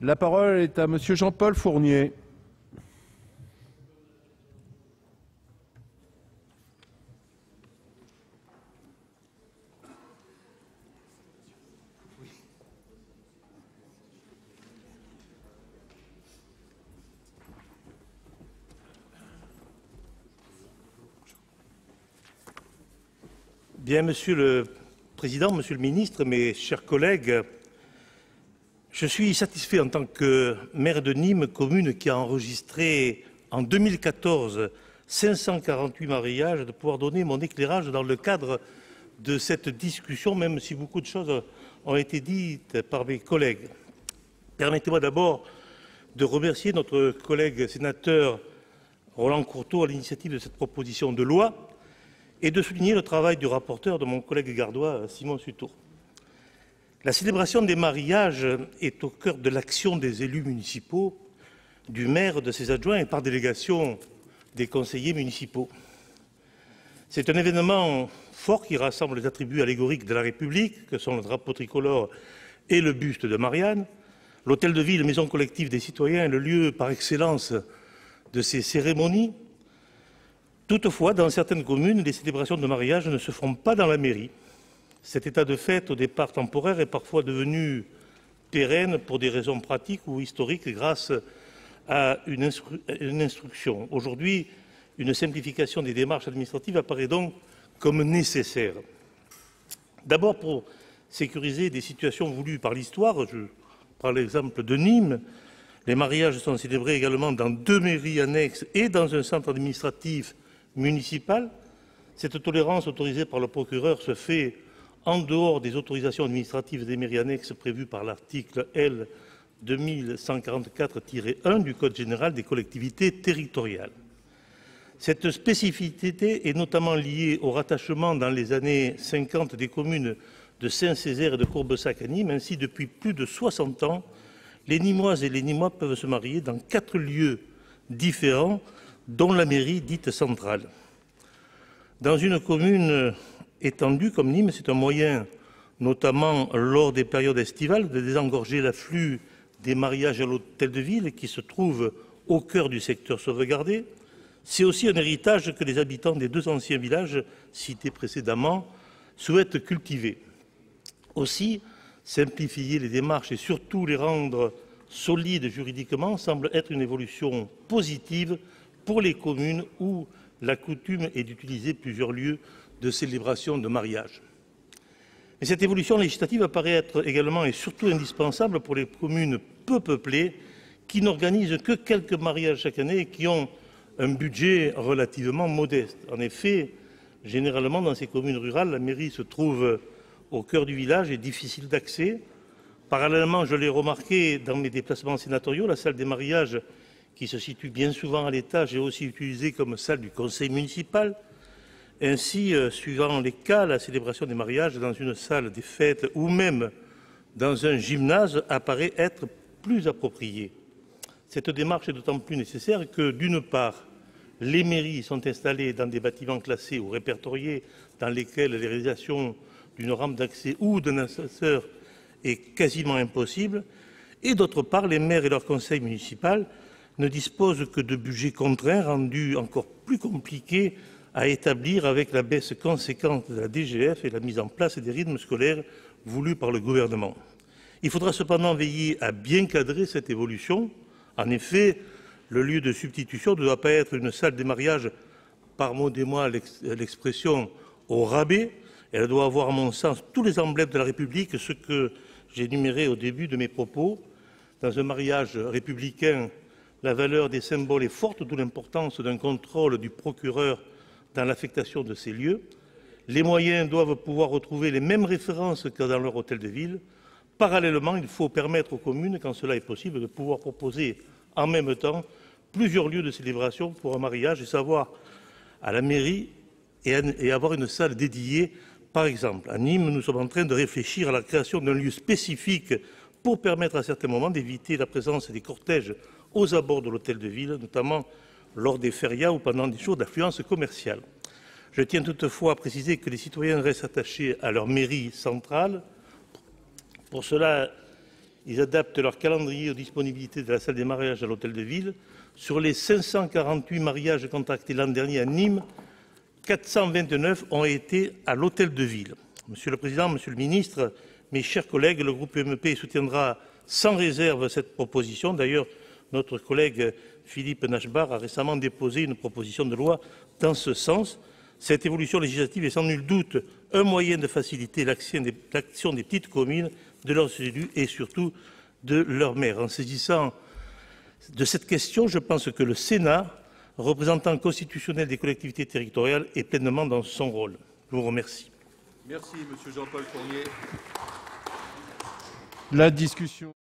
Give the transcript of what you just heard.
La parole est à Monsieur Jean-Paul Fournier. Bien, Monsieur le Président, Monsieur le Ministre, mes chers collègues, je suis satisfait en tant que maire de Nîmes, commune qui a enregistré en 2014 548 mariages, de pouvoir donner mon éclairage dans le cadre de cette discussion, même si beaucoup de choses ont été dites par mes collègues. Permettez-moi d'abord de remercier notre collègue sénateur Roland Courteau à l'initiative de cette proposition de loi et de souligner le travail du rapporteur, de mon collègue gardois Simon Sutour. La célébration des mariages est au cœur de l'action des élus municipaux, du maire, de ses adjoints et par délégation des conseillers municipaux. C'est un événement fort qui rassemble les attributs allégoriques de la République, que sont le drapeau tricolore et le buste de Marianne. L'hôtel de ville, maison collective des citoyens, est le lieu par excellence de ces cérémonies. Toutefois, dans certaines communes, les célébrations de mariage ne se font pas dans la mairie. Cet état de fait, au départ temporaire, est parfois devenu pérenne pour des raisons pratiques ou historiques grâce à une instruction. Aujourd'hui, une simplification des démarches administratives apparaît donc comme nécessaire. D'abord, pour sécuriser des situations voulues par l'histoire, je prends l'exemple de Nîmes, les mariages sont célébrés également dans 2 mairies annexes et dans un centre administratif municipal. Cette tolérance autorisée par le procureur se fait en dehors des autorisations administratives des mairies annexes prévues par l'article L. 2144-1 du Code général des collectivités territoriales. Cette spécificité est notamment liée au rattachement dans les années 50 des communes de Saint-Césaire et de Courbessac à Nîmes. Ainsi, depuis plus de 60 ans, les Nîmoises et les Nîmois peuvent se marier dans 4 lieux différents, dont la mairie dite centrale. Dans une commune étendue comme Nîmes, c'est un moyen, notamment lors des périodes estivales, de désengorger l'afflux des mariages à l'hôtel de ville qui se trouve au cœur du secteur sauvegardé. C'est aussi un héritage que les habitants des 2 anciens villages cités précédemment souhaitent cultiver. Aussi, simplifier les démarches et surtout les rendre solides juridiquement semble être une évolution positive pour les communes où la coutume est d'utiliser plusieurs lieux de célébration de mariage. Mais cette évolution législative apparaît être également et surtout indispensable pour les communes peu peuplées qui n'organisent que quelques mariages chaque année et qui ont un budget relativement modeste. En effet, généralement dans ces communes rurales, la mairie se trouve au cœur du village et difficile d'accès. Parallèlement, je l'ai remarqué dans mes déplacements sénatoriaux, la salle des mariages qui se situe bien souvent à l'étage est aussi utilisée comme salle du conseil municipal. Ainsi, suivant les cas, la célébration des mariages dans une salle des fêtes ou même dans un gymnase apparaît être plus appropriée. Cette démarche est d'autant plus nécessaire que, d'une part, les mairies sont installées dans des bâtiments classés ou répertoriés dans lesquels les réalisations d'une rampe d'accès ou d'un ascenseur est quasiment impossible, et d'autre part, les maires et leur conseil municipal ne disposent que de budgets contraints, rendus encore plus compliqués à établir avec la baisse conséquente de la DGF et la mise en place des rythmes scolaires voulus par le gouvernement. Il faudra cependant veiller à bien cadrer cette évolution. En effet, le lieu de substitution ne doit pas être une salle des mariages, pardonnez-moi l'expression, au rabais. Elle doit avoir, à mon sens, tous les emblèmes de la République, ce que j'ai énuméré au début de mes propos. Dans un mariage républicain, la valeur des symboles est forte, d'où l'importance d'un contrôle du procureur dans l'affectation de ces lieux. Les moyens doivent pouvoir retrouver les mêmes références que dans leur hôtel de ville. Parallèlement, il faut permettre aux communes, quand cela est possible, de pouvoir proposer en même temps plusieurs lieux de célébration pour un mariage et savoir à la mairie et avoir une salle dédiée. Par exemple, à Nîmes, nous sommes en train de réfléchir à la création d'un lieu spécifique pour permettre à certains moments d'éviter la présence des cortèges aux abords de l'hôtel de ville, notamment lors des férias ou pendant des jours d'affluence commerciale. Je tiens toutefois à préciser que les citoyens restent attachés à leur mairie centrale. Pour cela, Ils adaptent leur calendrier aux disponibilités de la salle des mariages à l'hôtel de ville. Sur les 548 mariages contractés l'an dernier à Nîmes, 429 ont été à l'hôtel de ville. Monsieur le Président, Monsieur le Ministre, mes chers collègues, le groupe UMP soutiendra sans réserve cette proposition. D'ailleurs, notre collègue Philippe Nachbar a récemment déposé une proposition de loi dans ce sens. Cette évolution législative est sans nul doute un moyen de faciliter l'action des petites communes, de leurs élus et surtout de leurs maires. En saisissant de cette question, je pense que le Sénat, représentant constitutionnel des collectivités territoriales, est pleinement dans son rôle. Je vous remercie. Merci, Monsieur Jean-Paul Fournier. La discussion.